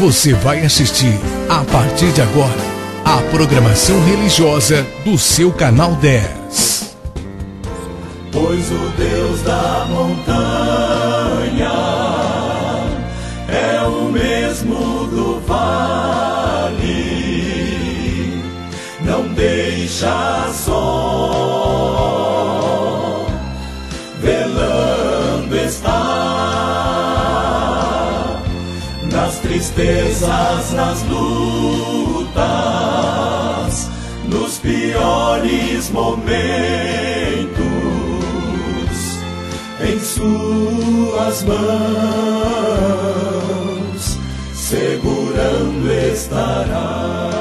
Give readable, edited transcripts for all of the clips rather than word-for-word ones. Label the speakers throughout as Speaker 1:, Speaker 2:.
Speaker 1: Você vai assistir, a partir de agora, a programação religiosa do seu canal 10.
Speaker 2: Pois o Deus da montanha é o mesmo do vale, não deixa só, velando está, nas tristezas, nas lutas, nos piores momentos, em suas mãos segurando estará.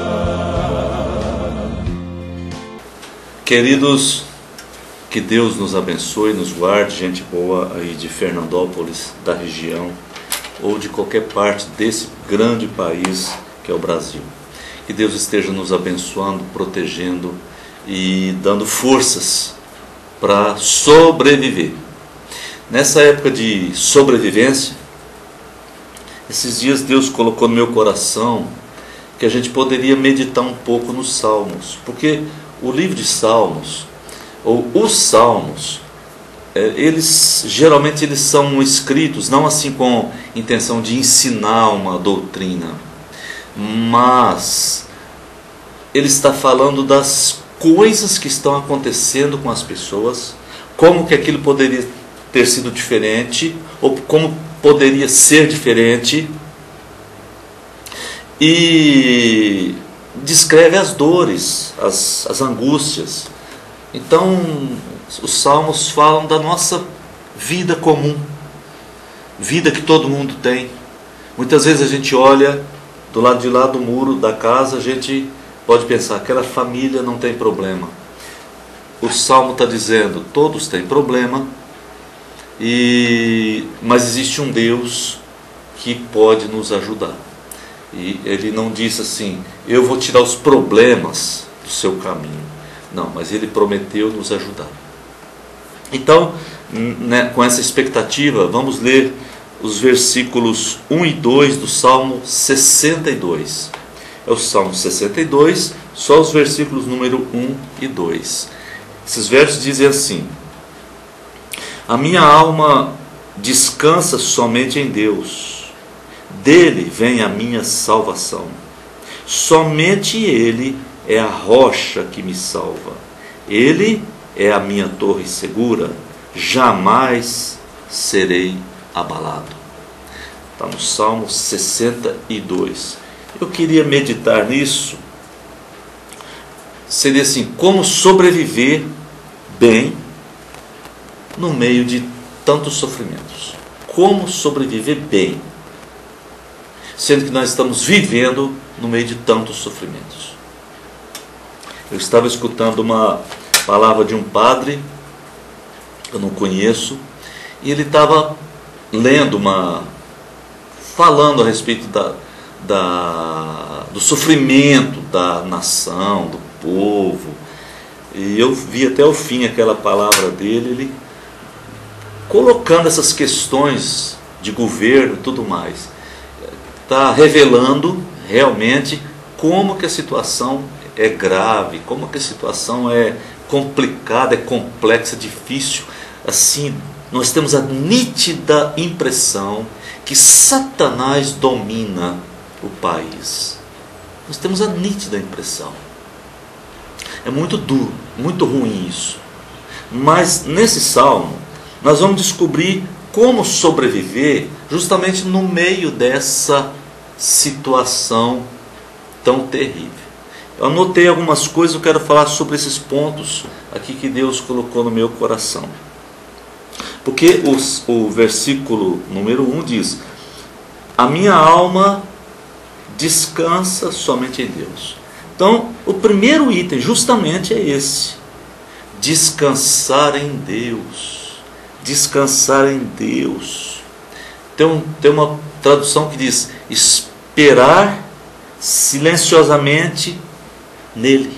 Speaker 3: Queridos, que Deus nos abençoe, nos guarde, gente boa aí de Fernandópolis, da região, ou de qualquer parte desse grande país que é o Brasil. Que Deus esteja nos abençoando, protegendo e dando forças para sobreviver. Nessa época de sobrevivência, esses dias Deus colocou no meu coração que a gente poderia meditar um pouco nos Salmos, porque o livro de Salmos, ou os Salmos, geralmente eles são escritos não assim com intenção de ensinar uma doutrina, mas ele está falando das coisas que estão acontecendo com as pessoas, como que aquilo poderia ter sido diferente, ou como poderia ser diferente, e descreve as dores, as angústias. Então, os salmos falam da nossa vida comum, vida que todo mundo tem. Muitas vezes a gente olha do lado de lá do muro da casa, a gente pode pensar, aquela família não tem problema. O salmo está dizendo, todos têm problema, mas existe um Deus que pode nos ajudar. E ele não disse assim, eu vou tirar os problemas do seu caminho. Não, mas ele prometeu nos ajudar. Então, né, com essa expectativa, vamos ler os versículos 1 e 2 do Salmo 62. É o Salmo 62, só os versículos número 1 e 2. Esses versos dizem assim: a minha alma descansa somente em Deus, dele vem a minha salvação. Somente ele é a rocha que me salva. Ele é a minha torre segura, jamais serei abalado. Está no Salmo 62. Eu queria meditar nisso. Seria assim, como sobreviver bem no meio de tantos sofrimentos. Como sobreviver bem, sendo que nós estamos vivendo no meio de tantos sofrimentos. Eu estava escutando uma palavra de um padre, eu não conheço, e ele estava lendo falando a respeito do sofrimento da nação, do povo, e eu vi até o fim aquela palavra dele, ele colocando essas questões de governo e tudo mais, está revelando realmente como que a situação é grave, como que a situação é complicada, é complexa, difícil. Assim, nós temos a nítida impressão que Satanás domina o país. Nós temos a nítida impressão. É muito duro, muito ruim isso. Mas nesse salmo, nós vamos descobrir como sobreviver justamente no meio dessa situação tão terrível. Eu anotei algumas coisas, eu quero falar sobre esses pontos aqui que Deus colocou no meu coração. Porque o versículo número 1 diz: a minha alma descansa somente em Deus. Então, o primeiro item justamente é esse: descansar em Deus. Descansar em Deus. Tem uma tradução que diz: esperar silenciosamente nele.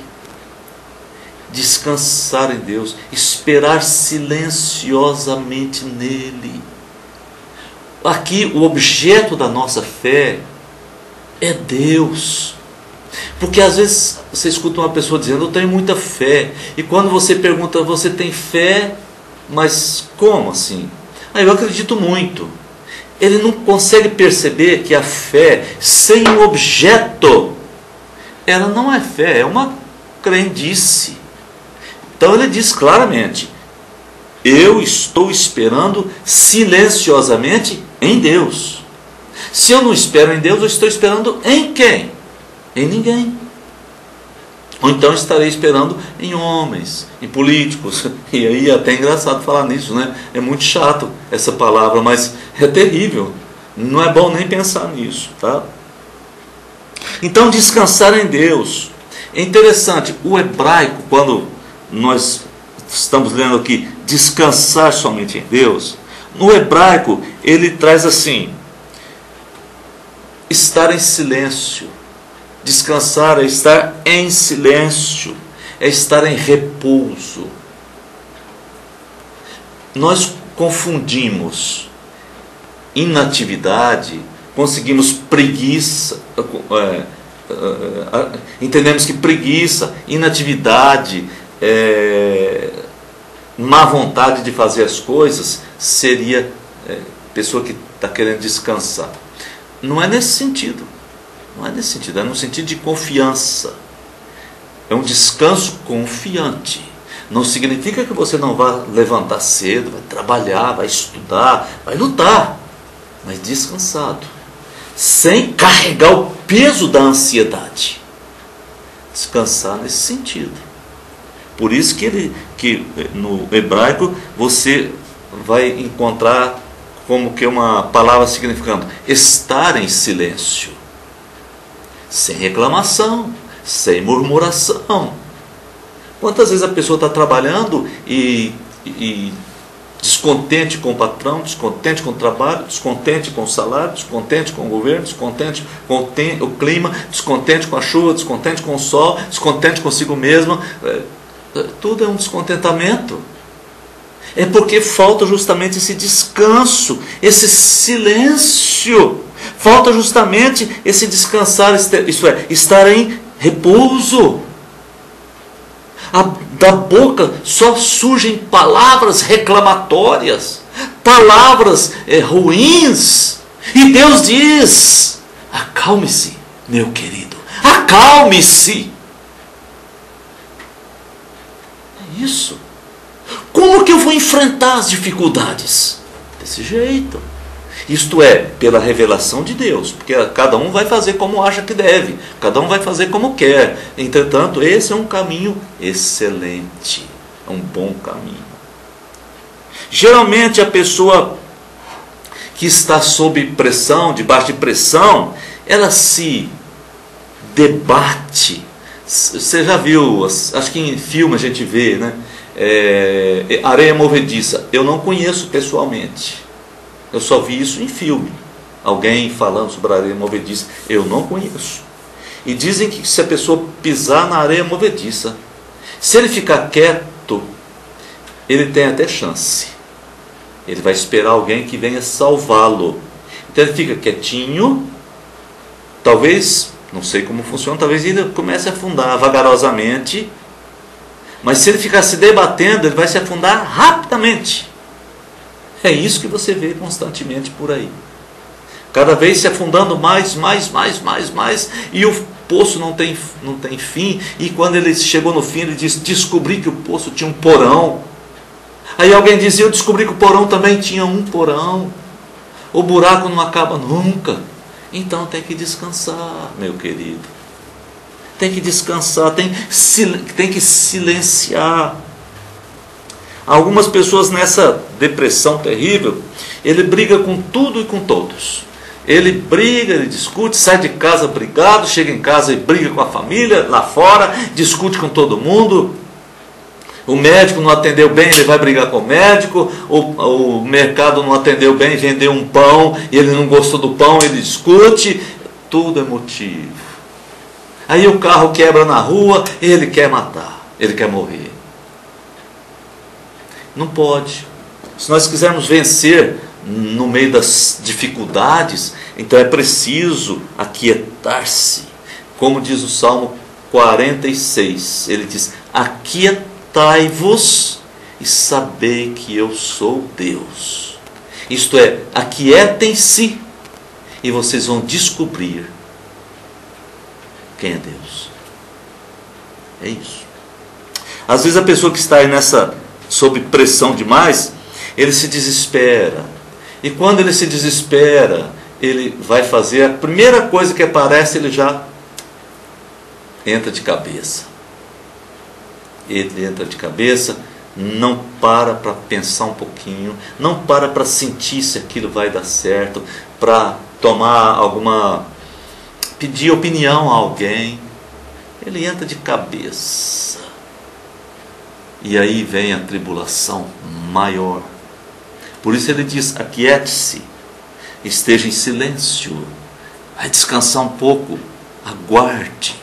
Speaker 3: Descansar em Deus, esperar silenciosamente nele. Aqui o objeto da nossa fé é Deus. Porque às vezes você escuta uma pessoa dizendo, eu tenho muita fé. E quando você pergunta, você tem fé? Mas como assim? Eu acredito muito. Ele não consegue perceber que a fé sem um objeto, ela não é fé, é uma crendice. Então ele diz claramente, eu estou esperando silenciosamente em Deus. Se eu não espero em Deus, eu estou esperando em quem? Em ninguém. Ou então estarei esperando em homens, em políticos. E aí é até engraçado falar nisso, né? É muito chato essa palavra, mas é terrível. Não é bom nem pensar nisso, tá? Então descansar em Deus. É interessante, o hebraico, quando nós estamos lendo aqui, descansar somente em Deus, no hebraico ele traz assim, estar em silêncio. Descansar é estar em silêncio, é estar em repouso. Nós confundimos inatividade, conseguimos preguiça, entendemos que preguiça, inatividade, má vontade de fazer as coisas, seria pessoa que está querendo descansar. Não é nesse sentido. Não é nesse sentido, é no sentido de confiança. É um descanso confiante. Não significa que você não vai levantar cedo, vai trabalhar, vai estudar, vai lutar, mas descansado, sem carregar o peso da ansiedade. Descansar nesse sentido. Por isso que no hebraico você vai encontrar como que uma palavra significando estar em silêncio. Sem reclamação, sem murmuração. Quantas vezes a pessoa está trabalhando e descontente com o patrão, descontente com o trabalho, descontente com o salário, descontente com o governo, descontente com o clima, descontente com a chuva, descontente com o sol, descontente consigo mesma. Tudo é um descontentamento. É porque falta justamente esse descanso, esse silêncio. Falta justamente esse descansar, isso é, estar em repouso. Da boca só surgem palavras reclamatórias, palavras ruins. E Deus diz, acalme-se, meu querido, acalme-se. É isso. Como que eu vou enfrentar as dificuldades? Desse jeito. Isto é, pela revelação de Deus, porque cada um vai fazer como acha que deve, cada um vai fazer como quer. Entretanto, esse é um caminho excelente, é um bom caminho. Geralmente a pessoa que está sob pressão, debaixo de pressão, ela se debate. Você já viu, acho que em filme a gente vê, né? Areia movediça. Eu não conheço pessoalmente. Eu só vi isso em filme. Alguém falando sobre a areia movediça. Eu não conheço. E dizem que se a pessoa pisar na areia movediça, se ele ficar quieto, ele tem até chance. Ele vai esperar alguém que venha salvá-lo. Então ele fica quietinho. Talvez, não sei como funciona, talvez ele comece a afundar vagarosamente. Mas se ele ficar se debatendo, ele vai se afundar rapidamente. É isso que você vê constantemente por aí. Cada vez se afundando mais, e o poço não tem fim. E quando ele chegou no fim, ele disse, descobri que o poço tinha um porão. Aí alguém dizia, eu descobri que o porão também tinha um porão. O buraco não acaba nunca. Então tem que descansar, meu querido. Tem que descansar, tem que silenciar. Algumas pessoas nessa depressão terrível, ele briga com tudo e com todos. Ele briga, ele discute, sai de casa brigado, chega em casa e briga com a família, lá fora, discute com todo mundo. O médico não atendeu bem, ele vai brigar com o médico. O mercado não atendeu bem, vendeu um pão, e ele não gostou do pão, ele discute. Tudo é motivo. Aí o carro quebra na rua, ele quer matar, ele quer morrer. Não pode. Se nós quisermos vencer no meio das dificuldades, então é preciso aquietar-se. Como diz o Salmo 46, ele diz: aquietai-vos e sabei que eu sou Deus. Isto é, aquietem-se e vocês vão descobrir quem é Deus. É isso. Às vezes a pessoa que está aí sob pressão demais, ele se desespera. E quando ele se desespera, ele vai fazer a primeira coisa que aparece, ele já entra de cabeça. Ele entra de cabeça, não para pensar um pouquinho, não para sentir se aquilo vai dar certo, para pedir opinião a alguém. Ele entra de cabeça. E aí vem a tribulação maior. Por isso ele diz: aquiete-se, esteja em silêncio, vai descansar um pouco, aguarde.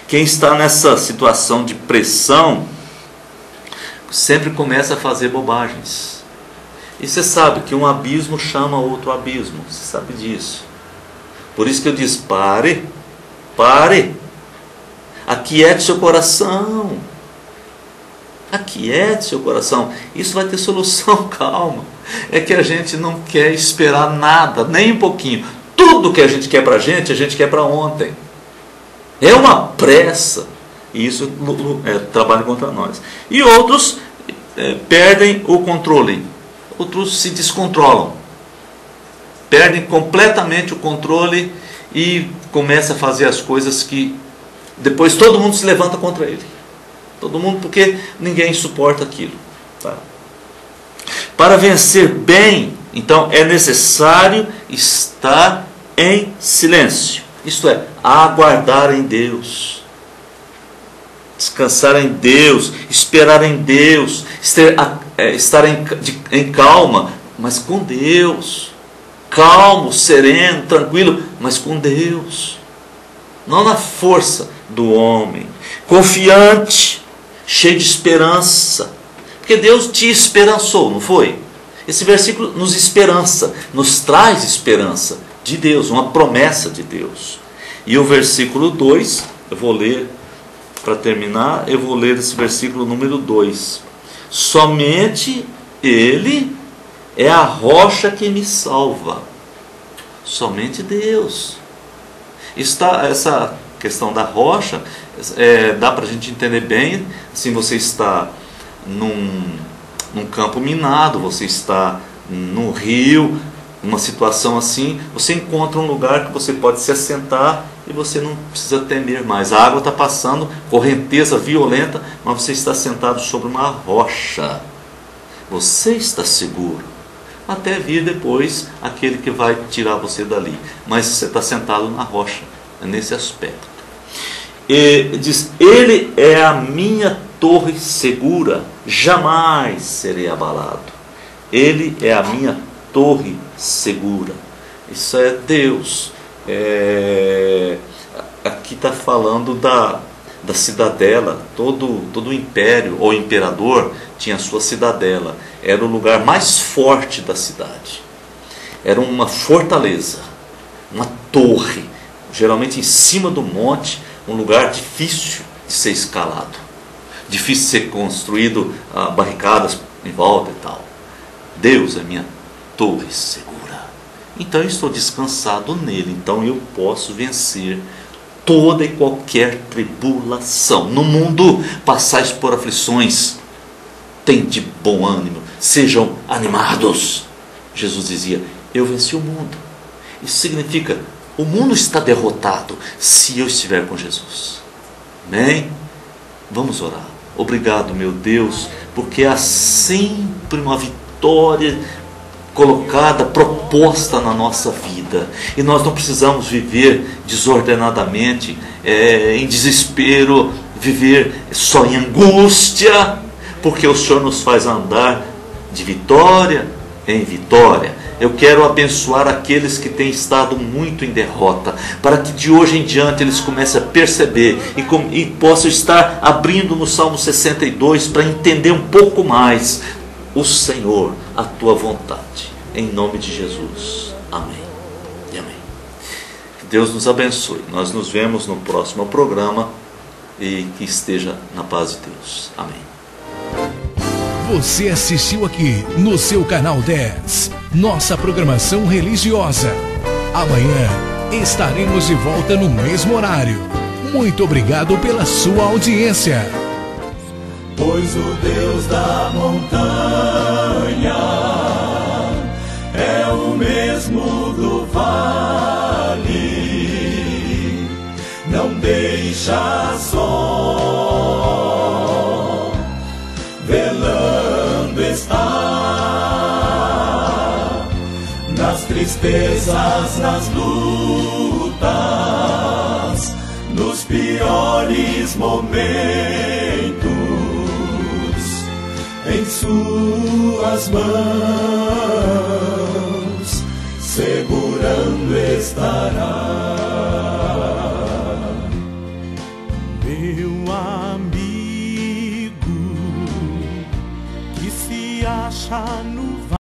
Speaker 3: Quem está nessa situação de pressão sempre começa a fazer bobagens. E você sabe que um abismo chama outro abismo, você sabe disso. Por isso que eu disse: pare, aquiete seu coração. Aquiete seu coração. Isso vai ter solução, calma. É que a gente não quer esperar nada, nem um pouquinho. Tudo que a gente quer para a gente quer para ontem. É uma pressa. E isso trabalha contra nós. E outros perdem o controle. Outros se descontrolam. Perdem completamente o controle e começam a fazer as coisas que depois todo mundo se levanta contra ele. Todo mundo, porque ninguém suporta aquilo. Tá? Para vencer bem, então, é necessário estar em silêncio. Isto é, aguardar em Deus. Descansar em Deus, esperar em Deus, estar em calma, mas com Deus. Calmo, sereno, tranquilo, mas com Deus. Não na força do homem. Confiante, cheio de esperança. Porque Deus te esperançou, não foi? Esse versículo nos esperança, nos traz esperança de Deus, uma promessa de Deus. E o versículo 2, eu vou ler, para terminar, eu vou ler esse versículo número 2. Somente Ele é a rocha que me salva. Somente Deus. Essa questão da rocha, dá para a gente entender bem. Assim, você está num campo minado, você está no rio, numa situação assim, você encontra um lugar que você pode se assentar e você não precisa temer mais. A água está passando, correnteza violenta, mas você está sentado sobre uma rocha. Você está seguro, até vir depois aquele que vai tirar você dali. Mas você está sentado na rocha, nesse aspecto. E diz: Ele é a minha torre segura, jamais serei abalado. Ele é a minha torre segura. Isso é Deus. Aqui está falando da cidadela. Todo império ou imperador tinha a sua cidadela. Era o lugar mais forte da cidade. Era uma fortaleza, uma torre, geralmente em cima do monte, um lugar difícil de ser escalado, difícil de ser construído, barricadas em volta e tal. Deus é minha torre segura. Então eu estou descansado nele. Então eu posso vencer toda e qualquer tribulação. No mundo passais por aflições, tende bom ânimo, sejam animados. Jesus dizia: eu venci o mundo. Isso significa, o mundo está derrotado se eu estiver com Jesus. Amém? Vamos orar. Obrigado, meu Deus, porque há sempre uma vitória colocada, proposta na nossa vida. E nós não precisamos viver desordenadamente, em desespero, viver só em angústia, porque o Senhor nos faz andar de vitória em vitória. Eu quero abençoar aqueles que têm estado muito em derrota, para que de hoje em diante eles comecem a perceber e possam estar abrindo no Salmo 62 para entender um pouco mais. O Senhor a tua vontade. Em nome de Jesus. Amém e amém. Que Deus nos abençoe. Nós nos vemos no próximo programa e que esteja na paz de Deus. Amém.
Speaker 1: Você assistiu aqui no seu canal 10, nossa programação religiosa. Amanhã estaremos de volta no mesmo horário. Muito obrigado pela sua audiência.
Speaker 2: Pois o Deus da montanha é o mesmo do vale, não deixa só, velando está, nas tristezas, nas lutas, nos piores momentos, em suas mãos segurando estará.
Speaker 4: Meu amigo que se acha no